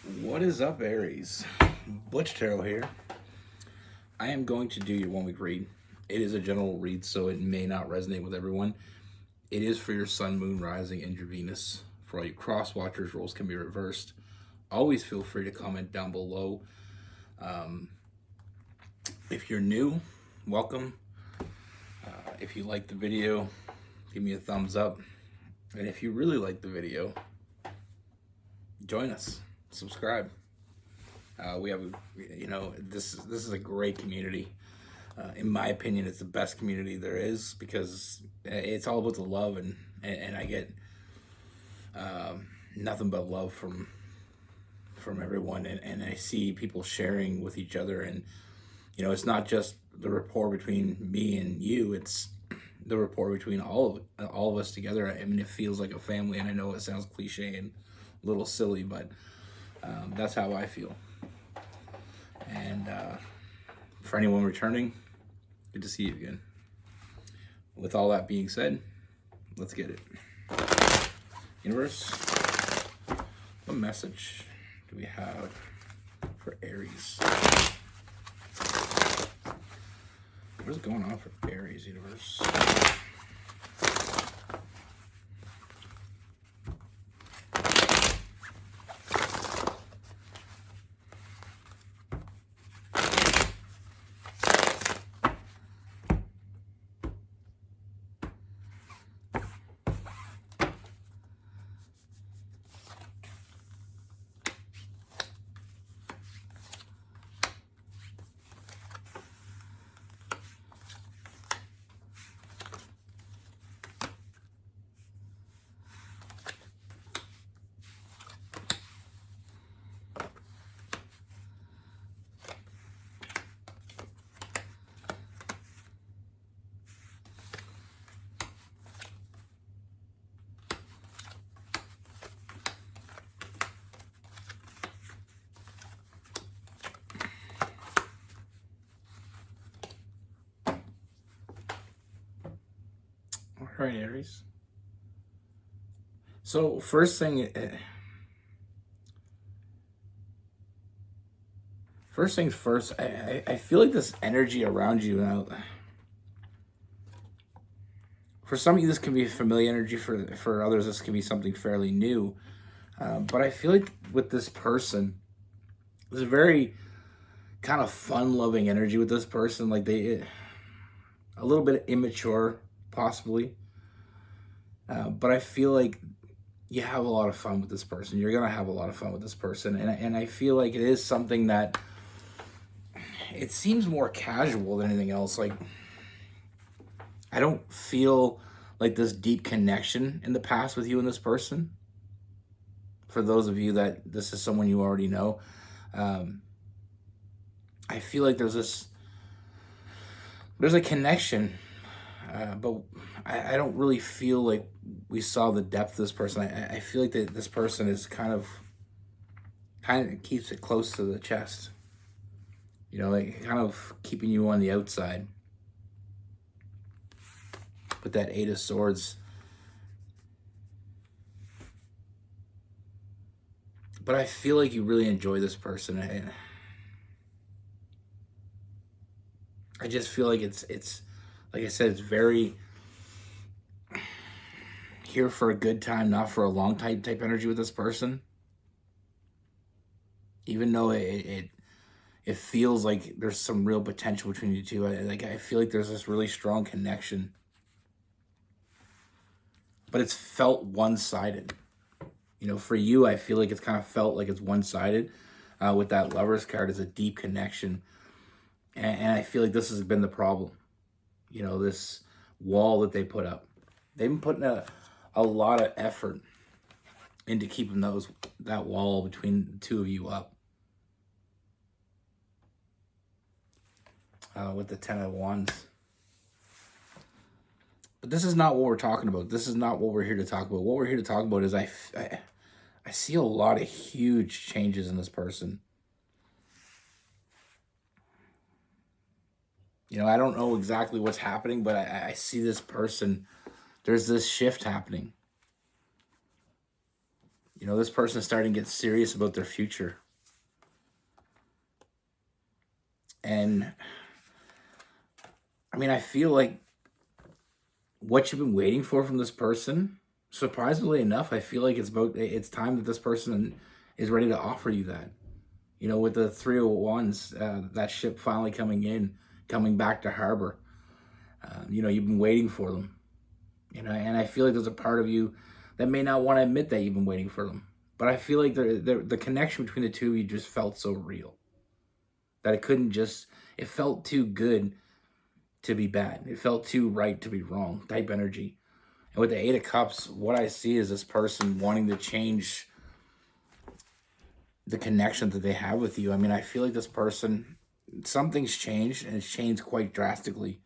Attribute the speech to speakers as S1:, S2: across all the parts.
S1: What is up, Aries? Butch Tarot here. I am going to do your 1 week read. It is a general read, so it may not resonate with everyone. It is for your sun, moon, rising, and your Venus. For all you cross watchers, roles can be reversed. Always feel free to comment down below. If you're new, welcome. If you like the video, give me a thumbs up. And if you really like the video, join us. Subscribe. We have, this is a great community. In my opinion, it's the best community there is because it's all about the love, and I get nothing but love from everyone, and I see people sharing with each other, and it's not just the rapport between me and you; it's the rapport between all of us together. I mean, it feels like a family, and I know it sounds cliche and a little silly, but that's how I feel. And for anyone returning, good to see you again. With all that being said, let's get it. Universe, what message do we have for Aries? What is going on for Aries, universe? All right, Aries. So first things first, I feel like this energy around you now. For some of you, this can be familiar energy. For others, this can be something fairly new. But I feel like with this person, there's a very kind of fun-loving energy with this person. Like a little bit immature, possibly. But I feel like you have a lot of fun with this person. You're going to have a lot of fun with this person. And I feel like it is something that it seems more casual than anything else. Like, I don't feel like this deep connection in the past with you and this person. For those of you that this is someone you already know, I feel like there's a connection, but I don't really feel like we saw the depth of this person. I feel like that this person is kind of keeps it close to the chest. Like kind of keeping you on the outside. With that 8 of Swords. But I feel like you really enjoy this person. I just feel like it's like I said, it's very here for a good time, not for a long time type energy with this person. Even though it feels like there's some real potential between you two. I feel like there's this really strong connection. But it's felt one-sided. For you, I feel like it's kind of felt like it's one-sided. With that Lover's card, is a deep connection. And I feel like this has been the problem. This wall that they put up. They've been putting a lot of effort into keeping that wall between the two of you up. With the 10 of Wands. But this is not what we're talking about. This is not what we're here to talk about. What we're here to talk about is I see a lot of huge changes in this person. I don't know exactly what's happening, but I see this person. There's this shift happening. You know, this person is starting to get serious about their future. And I mean, I feel like what you've been waiting for from this person, surprisingly enough, I feel like it's time that this person is ready to offer you that. You know, with the 301s, that ship finally coming back to harbor. You know, you've been waiting for them. You know, and I feel like there's a part of you that may not want to admit that you've been waiting for them. But I feel like the connection between the two of you just felt so real that it felt too good to be bad. It felt too right to be wrong type energy. And with the Eight of Cups, what I see is this person wanting to change the connection that they have with you. I mean, I feel like this person, something's changed, and it's changed quite drastically.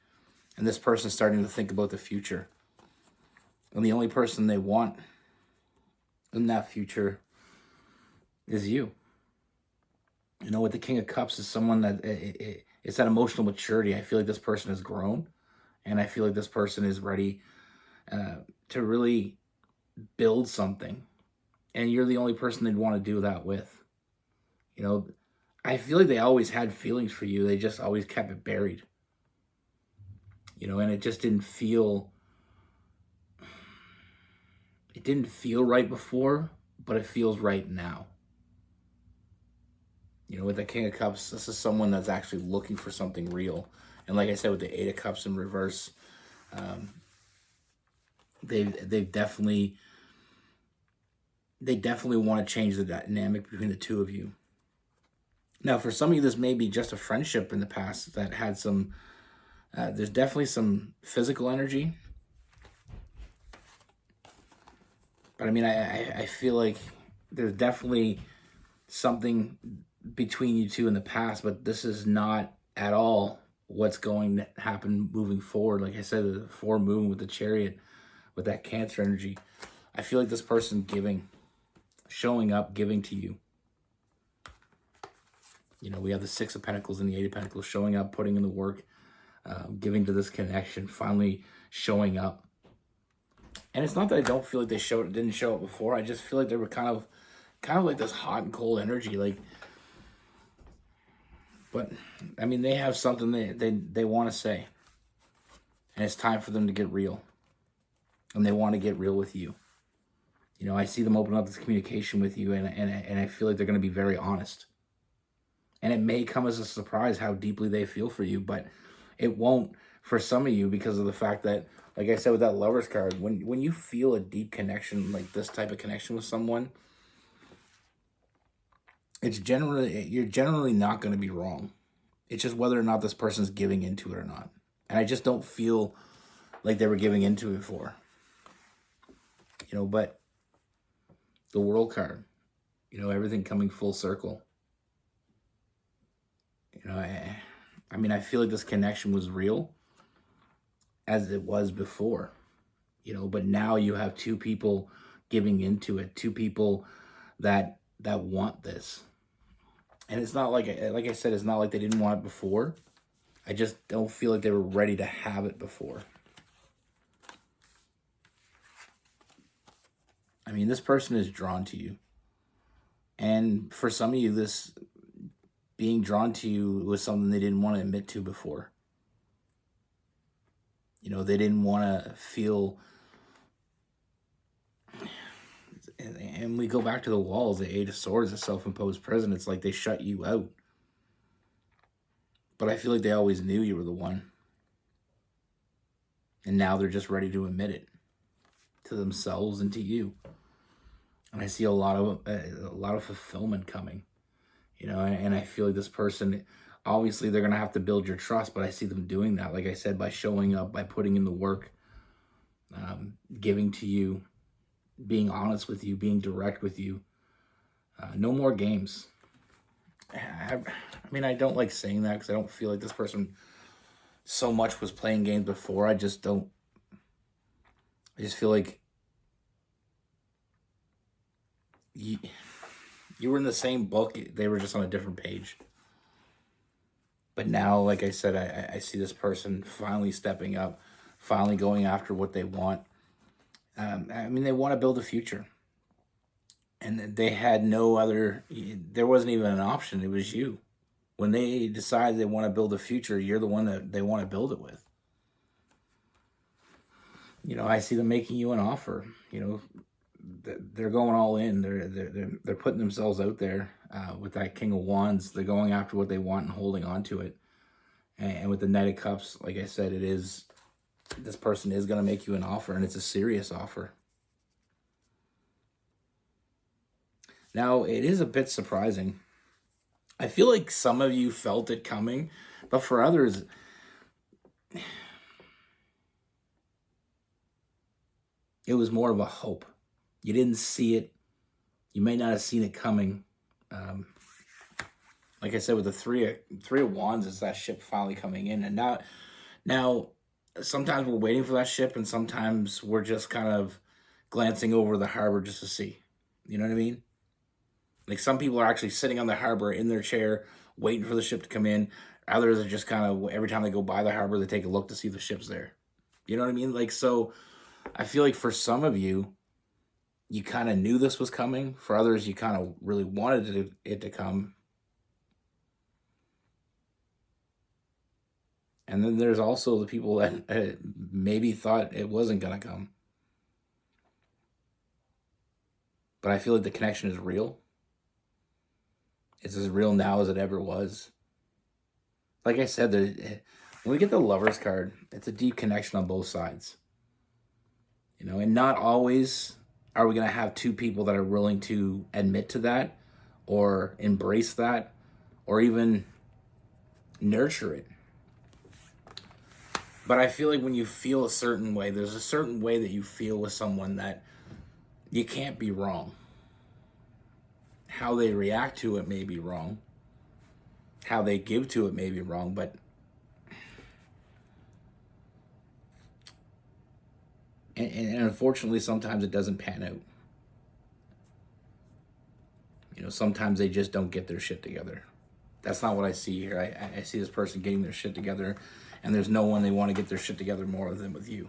S1: And this person's starting to think about the future. And the only person they want in that future is you. You know, with the King of Cups is someone that it's that emotional maturity. I feel like this person has grown, and I feel like this person is ready to really build something. And you're the only person they'd want to do that with. You know, I feel like they always had feelings for you. They just always kept it buried. You know, and it just didn't feel right before, but it feels right now. You know, with the King of Cups, this is someone that's actually looking for something real. And like I said, with the Eight of Cups in reverse, they definitely want to change the dynamic between the two of you. Now, for some of you, this may be just a friendship in the past that had some. There's definitely some physical energy, but I mean, I feel like there's definitely something between you two in the past, but this is not at all what's going to happen moving forward. Like I said, the 4 moon with the Chariot, with that Cancer energy, I feel like this person showing up, giving to you. You know, we have the 6 of Pentacles and the 8 of Pentacles, showing up, putting in the work, giving to this connection, finally showing up. And it's not that I don't feel like didn't show up before. I just feel like they were kind of like this hot and cold energy, like. But I mean, they have something they want to say, and it's time for them to get real, and they want to get real with you. You know, I see them open up this communication with you, and I feel like they're going to be very honest. And it may come as a surprise how deeply they feel for you, but it won't for some of you, because of the fact that, like I said with that Lovers card, when you feel a deep connection, like this type of connection with someone, you're generally not going to be wrong. It's just whether or not this person's giving into it or not. And I just don't feel like they were giving into it before. You know, but the World card, you know, everything coming full circle. You know, I mean, I feel like this connection was real as it was before, you know, but now you have 2 people giving into it, 2 people that want this. And it's not like I said, it's not like they didn't want it before. I just don't feel like they were ready to have it before. I mean, this person is drawn to you. And for some of you, this being drawn to you was something they didn't want to admit to before. You know, they didn't want to feel. And we go back to the walls, the 8 of Swords, the self-imposed prison. It's like they shut you out. But I feel like they always knew you were the one. And now they're just ready to admit it to themselves and to you. And I see a lot of fulfillment coming. You know, and I feel like this person, obviously they're going to have to build your trust, but I see them doing that, like I said, by showing up, by putting in the work, giving to you, being honest with you, being direct with you. No more games. I mean, I don't like saying that because I don't feel like this person so much was playing games before. I just feel like you were in the same book. They were just on a different page. But now, like I said, I see this person finally stepping up, finally going after what they want. I mean, they want to build a future. and they had no other, there wasn't even an option. It was you. When they decide they want to build a future, you're the one that they want to build it with. I see them making you an offer. They're going all in. They're putting themselves out there with that King of Wands. They're going after what they want and holding on to it. And with the Knight of Cups, like I said, this person is going to make you an offer, and it's a serious offer. Now, it is a bit surprising. I feel like some of you felt it coming, but for others, it was more of a hope. You didn't see it. You may not have seen it coming. Like I said, with the three of Wands, it's that ship finally coming in. And now, sometimes we're waiting for that ship, and sometimes we're just kind of glancing over the harbor just to see. You know what I mean? Like, some people are actually sitting on the harbor in their chair, waiting for the ship to come in. Others are just kind of, every time they go by the harbor, they take a look to see if the ship's there. You know what I mean? Like, so I feel like for some of you, you kind of knew this was coming. For others, you kind of really wanted it to come. And then there's also the people that maybe thought it wasn't going to come. But I feel like the connection is real. It's as real now as it ever was. Like I said, when we get the Lover's card, it's a deep connection on both sides. And not always are we going to have two people that are willing to admit to that or embrace that or even nurture it. But I feel like when you feel a certain way, there's a certain way that you feel with someone that you can't be wrong. How they react to it may be wrong. How they give to it may be wrong, but and unfortunately, sometimes it doesn't pan out. Sometimes they just don't get their shit together. That's not what I see here. I see this person getting their shit together, and there's no one they want to get their shit together more than with you.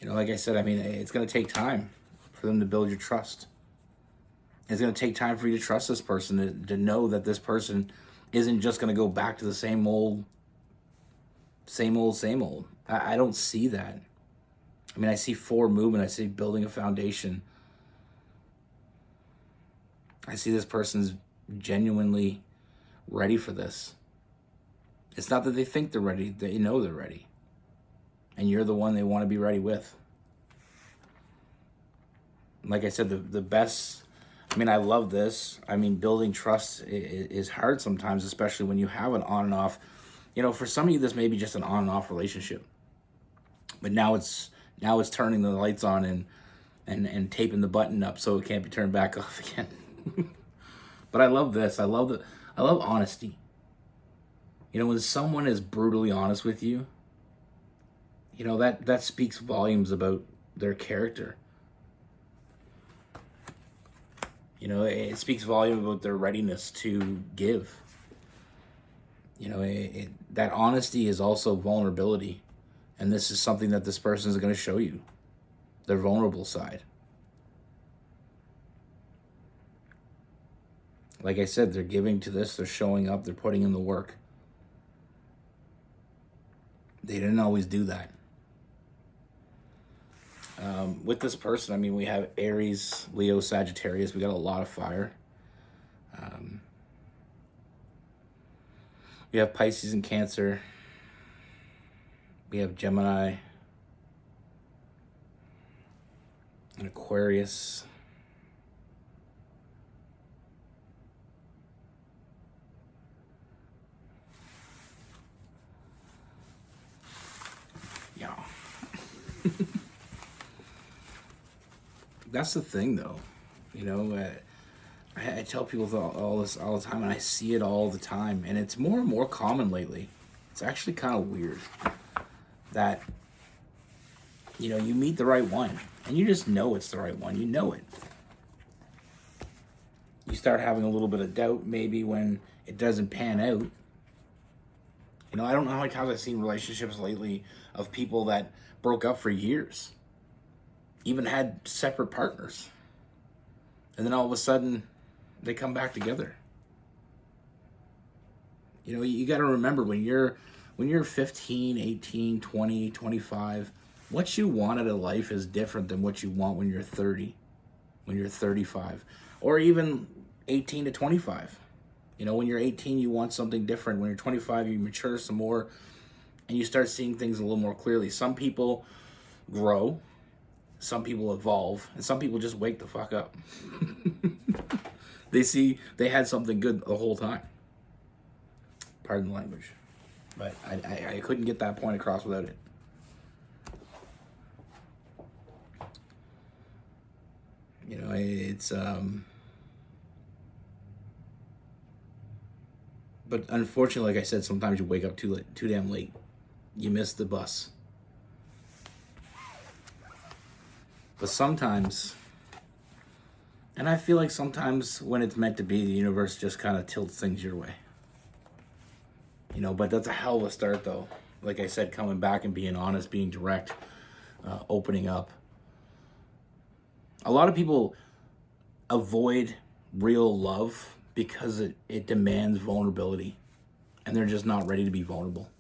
S1: Like I said, it's going to take time for them to build your trust. It's going to take time for you to trust this person, to know that this person isn't just going to go back to the same old. I don't see that. I see forward movement. I see building a foundation. I see this person's genuinely ready for this. It's not that they think they're ready. They know they're ready. And you're the one they want to be ready with. Like I said, the best, I love this. Building trust is hard sometimes, especially when you have an on and off. For some of you, this may be just an on and off relationship. But now it's turning the lights on and taping the button up so it can't be turned back off again. But I love this. I love honesty. When someone is brutally honest with you, that speaks volumes about their character. It speaks volume about their readiness to give. That honesty is also vulnerability. And this is something that this person is going to show you. Their vulnerable side. Like I said, they're giving to this. They're showing up. They're putting in the work. They didn't always do that. With this person, we have Aries, Leo, Sagittarius. We got a lot of fire. We have Pisces and Cancer. We have Gemini and Aquarius. Yeah. That's the thing, though. I tell people all this all the time, and I see it all the time, and it's more and more common lately. It's actually kind of weird that, you meet the right one, and you just know it's the right one. You know it. You start having a little bit of doubt maybe when it doesn't pan out, You know, I don't know how many times I've seen relationships lately of people that broke up for years, even had separate partners, and then all of a sudden they come back together. You know, you got to remember when you're 15, 18, 20, 25, what you want out of life is different than what you want when you're 30, when you're 35, or even 18 to 25. You know, when you're 18, you want something different. When you're 25, you mature some more and you start seeing things a little more clearly. Some people grow, some people evolve, and some people just wake the fuck up. They had something good the whole time. Pardon the language. But I couldn't get that point across without it. You know, it's but unfortunately, like I said, sometimes you wake up too damn late. You miss the bus. But sometimes, and I feel like sometimes when it's meant to be, the universe just kind of tilts things your way. You know, but that's a hell of a start, though. Like I said, coming back and being honest, being direct, opening up. A lot of people avoid real love because it demands vulnerability, and they're just not ready to be vulnerable.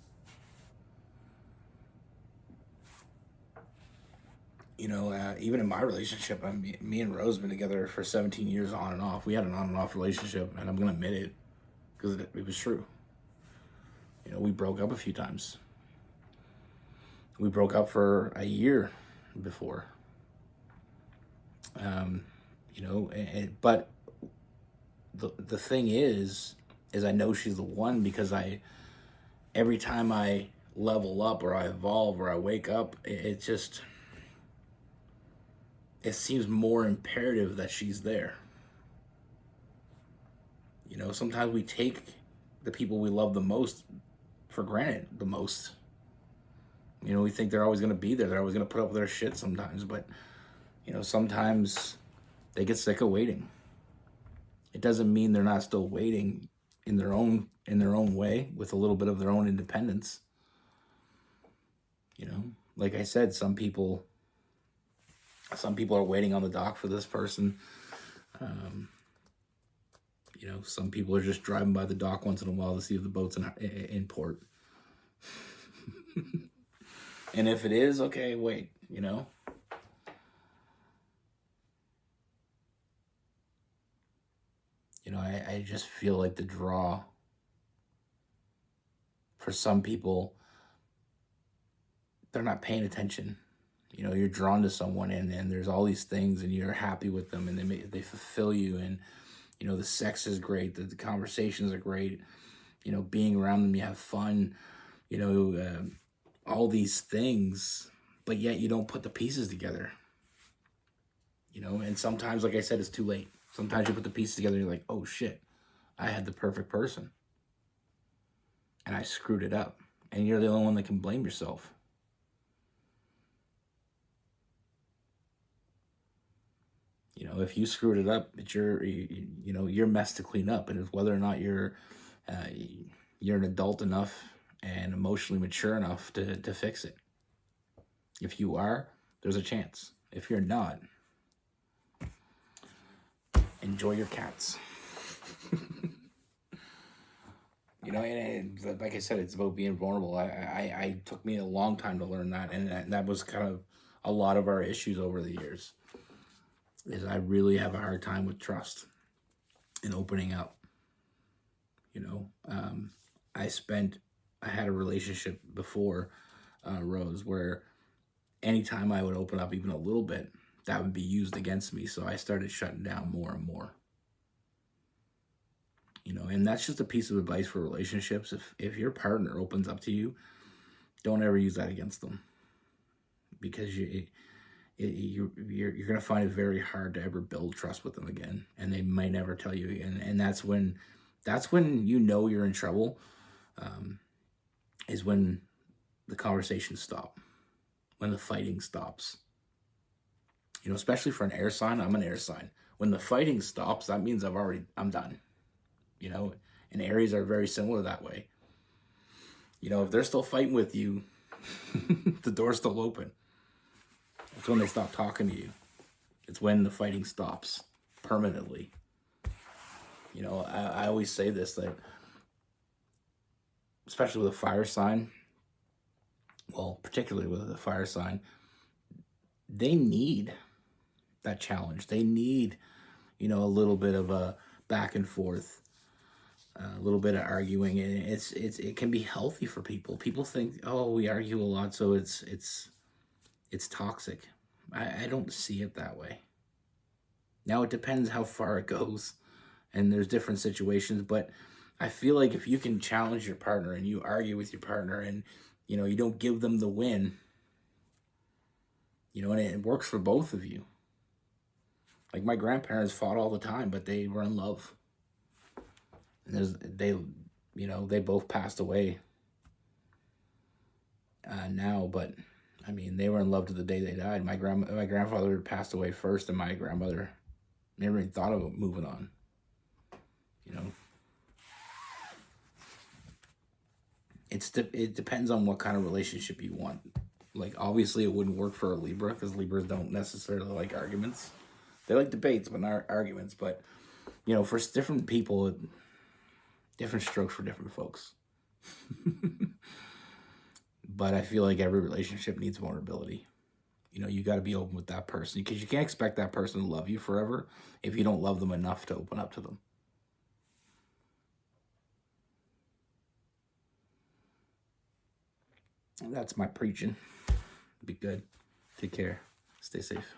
S1: You know, even in my relationship, me and Rose been together for 17 years on and off. We had an on and off relationship, and I'm going to admit it because it was true. You know, we broke up a few times. We broke up for a year before. You know, but the thing is I know she's the one because every time I level up or I evolve or I wake up, it seems more imperative that she's there. You know, sometimes we take the people we love the most for granted the most. You know, we think they're always going to be there. They're always going to put up with their shit sometimes. But, you know, sometimes they get sick of waiting. It doesn't mean they're not still waiting in their own way with a little bit of their own independence. You know, like I said, some people are waiting on the dock for this person. You know, some people are just driving by the dock once in a while to see if the boat's in port. And if it is, okay, wait, you know. You know, I just feel like the draw for some people, they're not paying attention. You know, you're drawn to someone and there's all these things and you're happy with them and they fulfill you, and you know, the sex is great, the conversations are great, you know, being around them, you have fun, you know, all these things, but yet you don't put the pieces together. You know, and sometimes, like I said, it's too late. Sometimes you put the pieces together and you're like, oh shit, I had the perfect person and I screwed it up, and you're the only one that can blame yourself. You know, if you screwed it up, it's you're messed to clean up, and it's whether or not you're an adult enough and emotionally mature enough to fix it. If you are, there's a chance. If you're not, enjoy your cats. You know, and like I said, it's about being vulnerable. I took me a long time to learn that, and that was kind of a lot of our issues over the years. Is I really have a hard time with trust and opening up. You know, I had a relationship before Rose where anytime I would open up even a little bit, that would be used against me. So I started shutting down more and more. You know, and that's just a piece of advice for relationships. If your partner opens up to you, don't ever use that against them, because you're going to find it very hard to ever build trust with them again, and they might never tell you again. And that's when you know you're in trouble, is when the conversations stop, when the fighting stops. You know, especially for an air sign, I'm an air sign. When the fighting stops, that means I'm done. You know, and Aries are very similar that way. You know, if they're still fighting with you, the door's still open. It's when they stop talking to you. It's when the fighting stops permanently. You know, I always say this, that especially with a fire sign, well, particularly with a fire sign, they need that challenge. They need, you know, a little bit of a back and forth, a little bit of arguing, and it can be healthy for people. People think, oh, we argue a lot, so it's toxic. I don't see it that way. Now it depends how far it goes, and there's different situations, but I feel like if you can challenge your partner and you argue with your partner, and you know you don't give them the win, you know, and it works for both of you. Like my grandparents fought all the time, but they were in love. And you know, they both passed away now, but I mean, they were in love to the day they died. My grandfather passed away first, and my grandmother never even thought about moving on. You know, it depends on what kind of relationship you want. Like, obviously, it wouldn't work for a Libra, because Libras don't necessarily like arguments. They like debates, but not arguments. But you know, for different people, different strokes for different folks. But I feel like every relationship needs vulnerability. You know, you got to be open with that person, because you can't expect that person to love you forever if you don't love them enough to open up to them. And that's my preaching. Be good. Take care. Stay safe.